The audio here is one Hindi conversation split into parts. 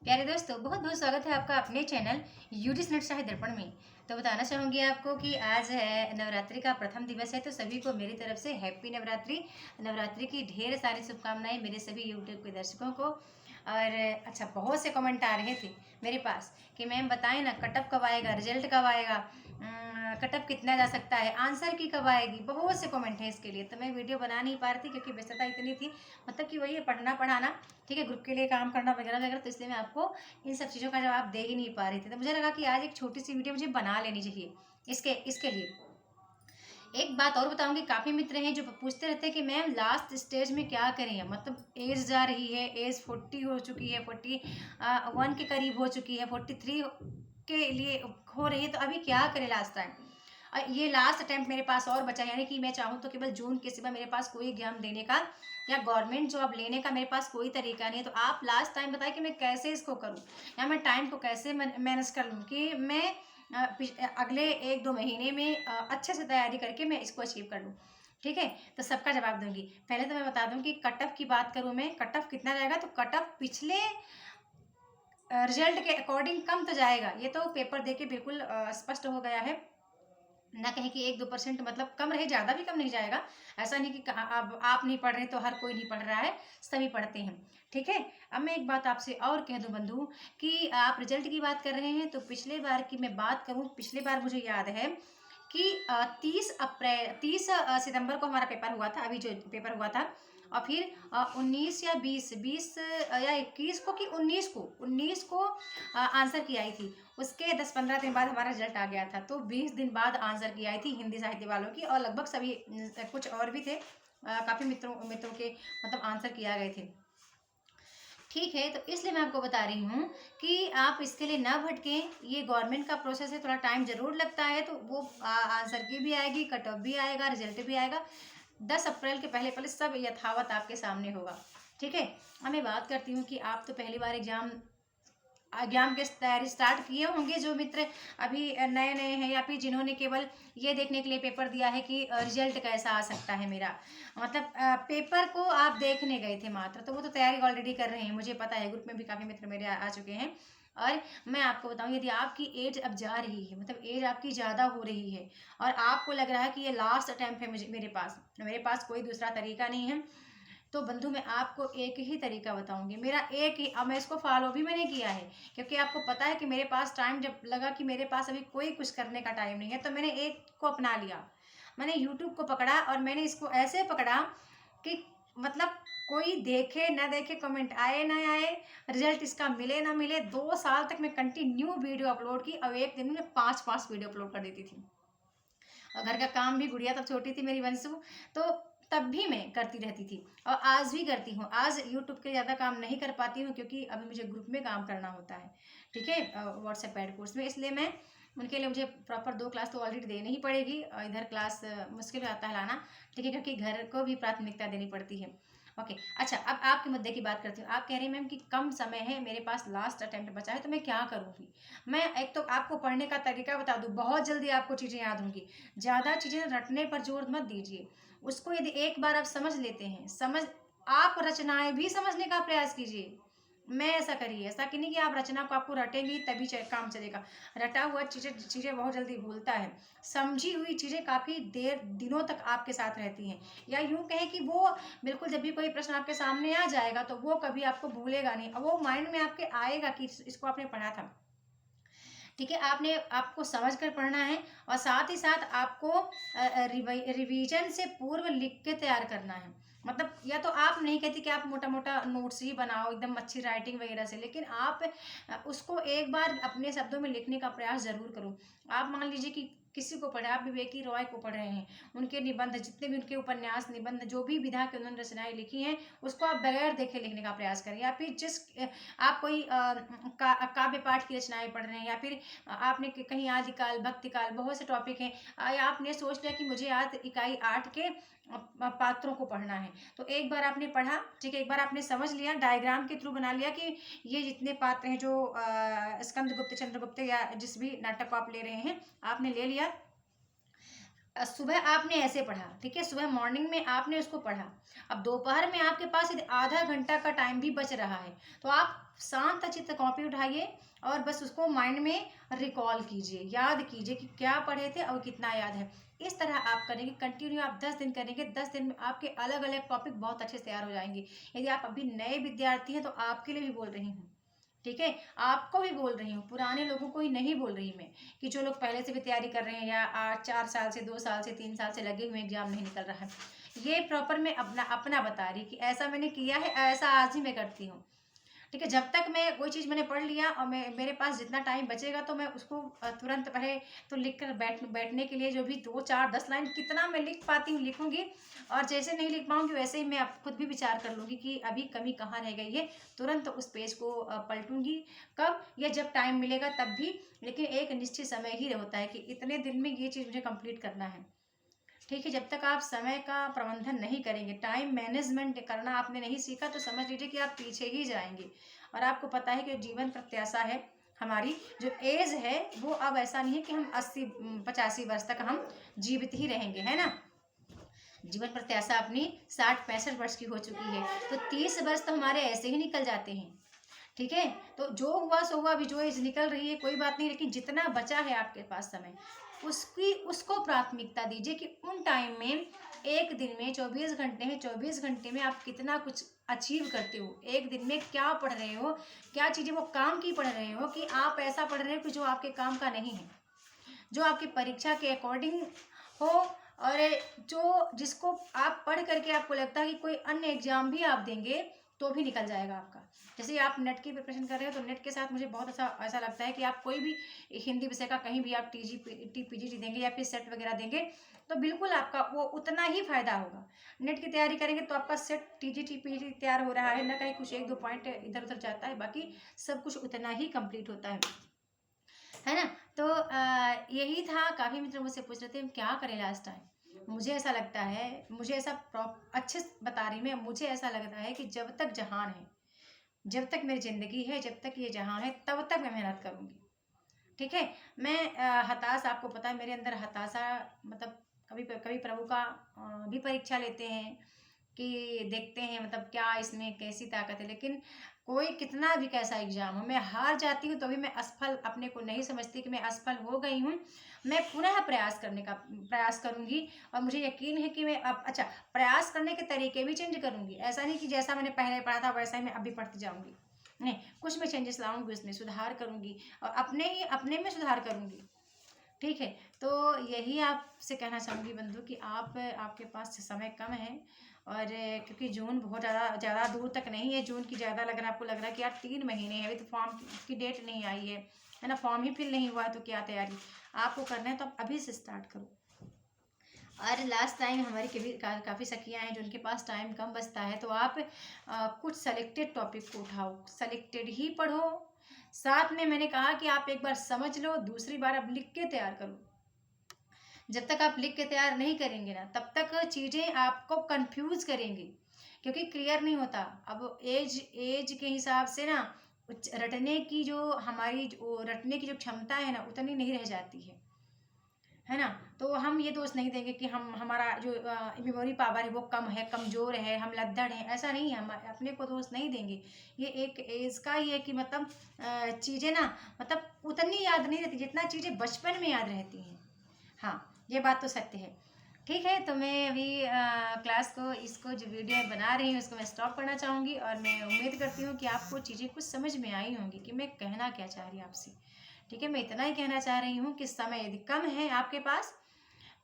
प्यारे दोस्तों, बहुत बहुत स्वागत है आपका अपने चैनल यूजिस नट शाही दर्पण में। तो बताना चाहूँगी आपको कि आज है नवरात्रि का प्रथम दिवस है, तो सभी को मेरी तरफ से हैप्पी नवरात्रि। नवरात्रि की ढेर सारी शुभकामनाएं मेरे सभी यूट्यूब के दर्शकों को। और अच्छा, बहुत से कमेंट आ रहे थे मेरे पास कि मैम बताएं ना, कटअप कब आएगा, रिजल्ट कब आएगा, कटअप कितना जा सकता है, आंसर की कब आएगी। बहुत से कमेंट हैं इसके लिए, तो मैं वीडियो बना नहीं पा रही थी क्योंकि व्यस्तता इतनी थी। मतलब कि वही है, पढ़ना पढ़ाना, ठीक है, ग्रुप के लिए काम करना वगैरह वगैरह, तो इसलिए मैं आपको इन सब चीज़ों का जवाब दे ही नहीं पा रही थी। तो मुझे लगा कि आज एक छोटी सी वीडियो मुझे बना लेनी चाहिए इसके इसके लिए। एक बात और बताऊंगी, काफ़ी मित्र हैं जो पूछते रहते हैं कि मैम लास्ट स्टेज में क्या करें, मतलब एज जा रही है, एज 40 हो चुकी है, 41 के करीब हो चुकी है, 43 के लिए हो रही है, तो अभी क्या करें लास्ट टाइम। ये लास्ट अटेम्प्ट मेरे पास और बचा है, यानी कि मैं चाहूँ तो केवल जून के सिवा मेरे पास कोई एग्जाम देने का या गवर्नमेंट जॉब लेने का मेरे पास कोई तरीका नहीं है। तो आप लास्ट टाइम बताएं कि मैं कैसे इसको करूं, या मैं टाइम को कैसे मैनेज कर लूं कि मैं अगले 1-2 महीने में अच्छे से तैयारी करके मैं इसको अचीव कर लूँ। ठीक है, तो सबका जवाब दूंगी। पहले तो मैं बता दूं कि कटअप की बात करूं, मैं कटअप कितना जाएगा, तो कटअप पिछले रिजल्ट के अकॉर्डिंग कम तो जाएगा, ये तो पेपर दे के बिल्कुल स्पष्ट हो गया है। ना कहें कि 1-2% मतलब कम रहे, ज़्यादा भी कम नहीं जाएगा। ऐसा नहीं कि अब आप नहीं पढ़ रहे तो हर कोई नहीं पढ़ रहा है, सभी पढ़ते हैं। ठीक है, अब मैं एक बात आपसे और कह दूं बंधु, कि आप रिजल्ट की बात कर रहे हैं, तो पिछले बार की मैं बात करूं, पिछले बार मुझे याद है कि 30 सितंबर को हमारा पेपर हुआ था, अभी जो पेपर हुआ था। और फिर 19 या 20 या 21 को, कि 19 को आंसर की आई थी। उसके 10-15 दिन बाद हमारा रिजल्ट आ गया था, तो 20 दिन बाद आंसर की आई थी हिंदी साहित्य वालों की, और लगभग सभी कुछ और भी थे, काफ़ी मित्रों मित्रों के मतलब आंसर किया गए थे। ठीक है, तो इसलिए मैं आपको बता रही हूँ कि आप इसके लिए ना भटकें। ये गवर्नमेंट का प्रोसेस है, थोड़ा टाइम ज़रूर लगता है, तो वो आंसर की भी आएगी, कट ऑफ भी आएगा, रिजल्ट भी आएगा। 10 अप्रैल के पहले पहले सब यथावत आपके सामने होगा। ठीक है, अब मैं बात करती हूँ कि आप तो पहली बार एग्जाम की तैयारी स्टार्ट किए होंगे, जो मित्र अभी नए नए हैं, या फिर जिन्होंने केवल ये देखने के लिए पेपर दिया है कि रिजल्ट कैसा आ सकता है मेरा, मतलब पेपर को आप देखने गए थे मात्र, तो वो तो तैयारी ऑलरेडी कर रहे हैं, मुझे पता है, ग्रुप में भी काफ़ी मित्र मेरे आ चुके हैं। और मैं आपको बताऊं, यदि आपकी एज अब जा रही है, मतलब एज आपकी ज़्यादा हो रही है, और आपको लग रहा है कि ये लास्ट अटैम्प्ट है, मुझे मेरे पास कोई दूसरा तरीका नहीं है, तो बंधु मैं आपको एक ही तरीका बताऊंगी, मेरा एक ही, अब मैं इसको फॉलो भी मैंने किया है, क्योंकि आपको पता है कि मेरे पास टाइम, जब लगा कि मेरे पास अभी कोई कुछ करने का टाइम नहीं है, तो मैंने एक को अपना लिया। मैंने यूट्यूब को पकड़ा, और मैंने इसको ऐसे पकड़ा कि मतलब कोई देखे ना देखे, कमेंट आए ना आए, रिजल्ट इसका मिले ना मिले, 2 साल तक मैं कंटिन्यू वीडियो अपलोड की, और एक दिन में 5-5 वीडियो अपलोड कर देती थी। और घर का काम भी, गुड़िया तब छोटी थी मेरी वंशु, तो तब भी मैं करती रहती थी, और आज भी करती हूँ। आज यूट्यूब के ज़्यादा काम नहीं कर पाती हूँ, क्योंकि अभी मुझे ग्रुप में काम करना होता है, ठीक है, व्हाट्सएप ऐड कोर्स में, इसलिए मैं उनके लिए मुझे प्रॉपर 2 क्लास तो ऑलरेडी देनी ही पड़ेगी, और इधर क्लास मुश्किल हो जाता है लाना, ठीक है, क्योंकि घर को भी प्राथमिकता देनी पड़ती है। ओके, अच्छा, अब आपके मुद्दे की बात करती हूँ। आप कह रही हैं मैम कि कम समय है, मेरे पास लास्ट अटेम्प्ट बचा है, तो मैं क्या करूँगी। मैं एक तो आपको पढ़ने का तरीका बता दूँ, बहुत जल्दी आपको चीज़ें याद होंगी। ज़्यादा चीज़ें रटने पर जोर मत दीजिए। उसको यदि एक बार आप समझ लेते हैं, आप रचनाएं भी समझने का प्रयास कीजिए। मैं ऐसा करिए, ऐसा कि नहीं कि आप रचना को आपको रटेंगे तभी काम चलेगा। रटा हुआ चीज़ें चीज़ें बहुत जल्दी भूलता है। समझी हुई चीज़ें काफ़ी देर दिनों तक आपके साथ रहती हैं, या यूं कहें कि वो बिल्कुल, जब भी कोई प्रश्न आपके सामने आ जाएगा तो वो कभी आपको भूलेगा नहीं, वो माइंड में आपके आएगा कि इसको आपने पढ़ा था। ठीक है, आपको समझ कर पढ़ना है, और साथ ही साथ आपको रिवीजन से पूर्व लिख के तैयार करना है। मतलब, या तो आप नहीं कहती कि आप मोटा मोटा नोट्स ही बनाओ एकदम अच्छी राइटिंग वगैरह से, लेकिन आप उसको एक बार अपने शब्दों में लिखने का प्रयास जरूर करो। आप मान लीजिए कि किसी को पढ़े, आप विवेकी रॉय को पढ़ रहे हैं, उनके निबंध, जितने भी उनके उपन्यास निबंध, जो भी विधा के उन्होंने रचनाएं लिखी हैं, उसको आप बगैर देखे लिखने का प्रयास करें। या फिर आप कोई काव्य पाठ की रचनाएं पढ़ रहे हैं, या फिर आपने कहीं आदिकाल, भक्तिकाल, बहुत से टॉपिक हैं, या आपने सोच लिया कि मुझे आज इकाई 8 के पात्रों को पढ़ना है, तो एक बार आपने पढ़ा, ठीक है, एक बार आपने समझ लिया, डायग्राम के थ्रू बना लिया कि ये जितने पात्र हैं, जो स्कंदगुप्त, चंद्रगुप्त, या जिस भी नाटक को आप ले रहे हैं, आपने ले लिया। सुबह आपने ऐसे पढ़ा, ठीक है, सुबह मॉर्निंग में आपने उसको पढ़ा। अब दोपहर में आपके पास यदि आधा घंटा का टाइम भी बच रहा है, तो आप शांत चित्त कॉपी उठाइए और बस उसको माइंड में रिकॉल कीजिए, याद कीजिए कि क्या पढ़े थे और कितना याद है। इस तरह आप करेंगे, कंटिन्यू आप 10 दिन करेंगे, 10 दिन में आपके अलग अलग टॉपिक बहुत अच्छे से तैयार हो जाएंगे। यदि आप अभी नए विद्यार्थी हैं तो आपके लिए भी बोल रही हूँ, ठीक है, आपको भी बोल रही हूँ, पुराने लोगों को ही नहीं बोल रही मैं, कि जो लोग पहले से भी तैयारी कर रहे हैं या 4 साल से, 2 साल से, 3 साल से लगे हुए एग्जाम नहीं निकल रहा है। ये प्रॉपर मैं अपना अपना बता रही कि ऐसा मैंने किया है, ऐसा आज ही मैं करती हूँ। ठीक है, जब तक मैं कोई चीज़ मैंने पढ़ लिया और मैं मेरे पास जितना टाइम बचेगा तो मैं उसको तुरंत पहले तो लिख कर बैठने के लिए जो भी 2 4 10 लाइन कितना मैं लिख पाती हूँ लिखूंगी, और जैसे नहीं लिख पाऊंगी वैसे ही मैं अब खुद भी विचार कर लूंगी कि अभी कमी कहाँ रह गई है, तुरंत उस पेज को पलटूंगी। कब? या जब टाइम मिलेगा तब भी, लेकिन एक निश्चित समय ही होता है कि इतने दिन में ये चीज़ मुझे कंप्लीट करना है। ठीक है, जब तक आप समय का प्रबंधन नहीं करेंगे, टाइम मैनेजमेंट करना आपने नहीं सीखा, तो समझ लीजिए कि आप पीछे ही जाएंगे। और आपको पता है कि जीवन प्रत्याशा है, हमारी जो एज है वो अब ऐसा नहीं है कि हम 80 85 वर्ष तक हम जीवित ही रहेंगे, है ना। जीवन प्रत्याशा अपनी 60 65 वर्ष की हो चुकी है, तो 30 वर्ष तो हमारे ऐसे ही निकल जाते हैं। ठीक है, तो जो हुआ सो हुआ, अभी जो एज निकल रही है कोई बात नहीं, लेकिन जितना बचा है आपके पास समय, उसको प्राथमिकता दीजिए कि उन टाइम में, एक दिन में 24 घंटे हैं, 24 घंटे में आप कितना कुछ अचीव करते हो। एक दिन में क्या पढ़ रहे हो, क्या चीज़ें वो काम की पढ़ रहे हो, कि आप ऐसा पढ़ रहे हो कि जो आपके काम का नहीं है, जो आपकी परीक्षा के अकॉर्डिंग हो, और जो जिसको आप पढ़ करके आपको लगता है कि कोई अन्य एग्जाम भी आप देंगे तो भी निकल जाएगा आपका। जैसे आप नेट की प्रिपरेशन कर रहे हो, तो नेट के साथ मुझे बहुत अच्छा ऐसा लगता है कि आप कोई भी हिंदी विषय का कहीं भी आप पीजीटी देंगे या फिर सेट वगैरह देंगे, तो बिल्कुल आपका वो उतना ही फायदा होगा। नेट की तैयारी करेंगे तो आपका सेट टीजीटी पीजीटी तैयार हो रहा है, ना कहीं कुछ 1 2 पॉइंट इधर उधर जाता है, बाकी सब कुछ उतना ही कंप्लीट होता है ना। तो यही था। काफ़ी मित्र मुझसे पूछ रहे थे हम क्या करें लास्ट टाइम। मुझे ऐसा लगता है, मुझे ऐसा अच्छे से बता रही मैं, मुझे ऐसा लगता है कि जब तक जहान है, जब तक मेरी ज़िंदगी है, जब तक ये जहान है, तब तक मैं मेहनत करूँगी। ठीक है, मैं हताश, आपको पता है मेरे अंदर हताशा, मतलब कभी कभी प्रभु का भी परीक्षा लेते हैं कि देखते हैं मतलब क्या इसमें कैसी ताकत है, लेकिन कोई कितना भी कैसा एग्जाम हो, मैं हार जाती हूँ तो भी मैं असफल अपने को नहीं समझती कि मैं असफल हो गई हूँ। मैं पुनः प्रयास करने का प्रयास करूँगी, और मुझे यकीन है कि मैं अब अच्छा प्रयास करने के तरीके भी चेंज करूँगी। ऐसा नहीं कि जैसा मैंने पहले पढ़ा था वैसा ही मैं अभी पढ़ती जाऊँगी, नहीं, कुछ मैं चेंजेस लाऊंगी, उसमें सुधार करूँगी और अपने में सुधार करूँगी। ठीक है, तो यही आपसे कहना चाहूँगी बंधु कि आपके पास समय कम है, और क्योंकि जून बहुत ज़्यादा दूर तक नहीं है, जून की ज़्यादा लग रहा है, आपको लग रहा है कि यार 3 महीने है, अभी तो फॉर्म की डेट नहीं आई है ना, फॉर्म ही फिल नहीं हुआ है, तो क्या तैयारी आपको करना है, तो आप अभी से स्टार्ट करो। और लास्ट टाइम हमारी काफ़ी सखियाँ हैं जो उनके पास टाइम कम बचता है, तो आप कुछ सेलेक्टेड टॉपिक को उठाओ, सेलेक्टेड ही पढ़ो। साथ में मैंने कहा कि आप एक बार समझ लो, दूसरी बार आप लिख के तैयार करो। जब तक आप लिख के तैयार नहीं करेंगे ना, तब तक चीज़ें आपको कंफ्यूज करेंगी, क्योंकि क्लियर नहीं होता। अब एज के हिसाब से ना रटने की जो हमारी रटने की जो क्षमता है ना, उतनी नहीं रह जाती है ना। तो हम ये दोष नहीं देंगे कि हमारा जो मेमोरी पावर है वो कम है, कमज़ोर है, हम लद्दड़ हैं, ऐसा नहीं है। हम अपने को दोष नहीं देंगे, ये एक एज का ही है कि मतलब चीज़ें ना मतलब उतनी याद नहीं रहती जितना चीज़ें बचपन में याद रहती हैं। हाँ, ये बात तो सत्य है। ठीक है, तो मैं अभी क्लास को इसको जो वीडियो बना रही हूँ उसको मैं स्टॉप करना चाहूँगी, और मैं उम्मीद करती हूँ कि आपको चीज़ें कुछ समझ में आई होंगी कि मैं कहना क्या चाह रही हूँ आपसे। ठीक है, मैं इतना ही कहना चाह रही हूँ कि समय यदि कम है आपके पास,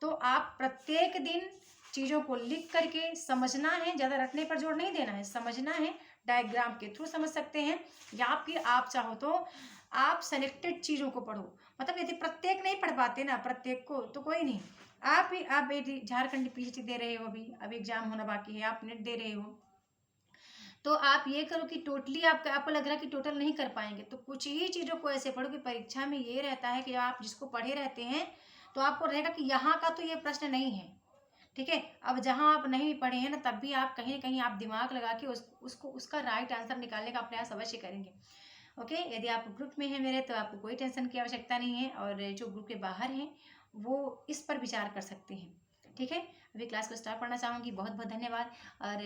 तो आप प्रत्येक दिन चीज़ों को लिख करके समझना है, ज़्यादा रटने पर जोर नहीं देना है, समझना है। डायग्राम के थ्रू समझ सकते हैं, या फिर आप चाहो तो आप सेलेक्टेड चीज़ों को पढ़ो। मतलब यदि प्रत्येक नहीं पढ़ पाते ना प्रत्येक को, तो कोई नहीं, आप यदि झारखंड पीजीटी दे रहे हो, अभी एग्जाम होना बाकी है, आप नेट दे रहे हो, तो आप ये करो कि टोटली आपको लग रहा है कि टोटल नहीं कर पाएंगे, तो कुछ ही चीज़ों को ऐसे पढ़ो कि परीक्षा में ये रहता है कि आप जिसको पढ़े रहते हैं तो आपको रहेगा कि यहाँ का तो ये प्रश्न नहीं है। ठीक है, अब जहाँ आप नहीं पढ़े हैं ना, तब भी आप कहीं ना कहीं आप दिमाग लगा के उसका राइट आंसर निकालने का प्रयास अवश्य करेंगे। ओके, यदि आप ग्रुप में हैं मेरे, तो आपको कोई टेंशन की आवश्यकता नहीं है, और जो ग्रुप के बाहर हैं वो इस पर विचार कर सकते हैं। ठीक है, अभी क्लास को स्टार्ट करना चाहूँगी। बहुत बहुत धन्यवाद। और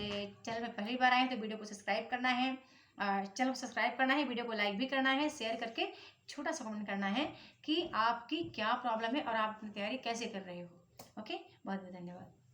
चैनल में पहली बार आए तो वीडियो को सब्सक्राइब करना है, चैनल को सब्सक्राइब करना है, वीडियो को लाइक भी करना है, शेयर करके छोटा सा कमेंट करना है कि आपकी क्या प्रॉब्लम है और आप अपनी तैयारी कैसे कर रहे हो। ओके, बहुत बहुत धन्यवाद।